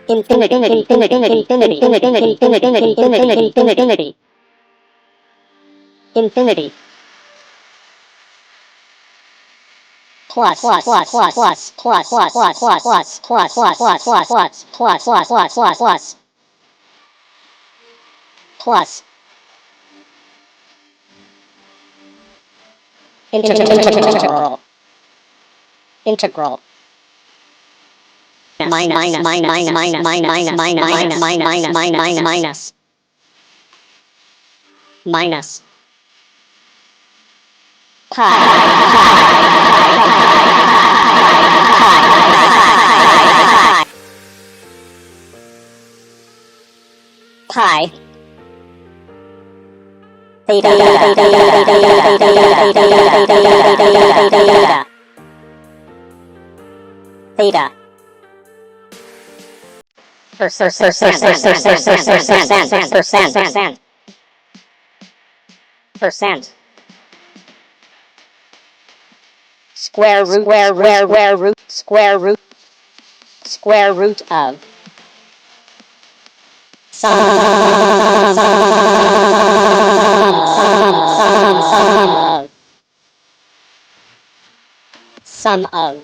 Infinity, infinity, infinity, infinity, infinity, infinity, infinity, infinity, infinity. Plus, plus, plus, plus, plus, plus, plus, plus, plus, plus, plus, plus, plus, plus, plus, plus, plus, plus, plus, plus. Integral. Integral. Minus, minus, minus, minus, minus, minus, minus, minus, minus, minus, minus. Pi. Theta. Theta. Percent. Percent. Square root, square root, square root, square root of sum of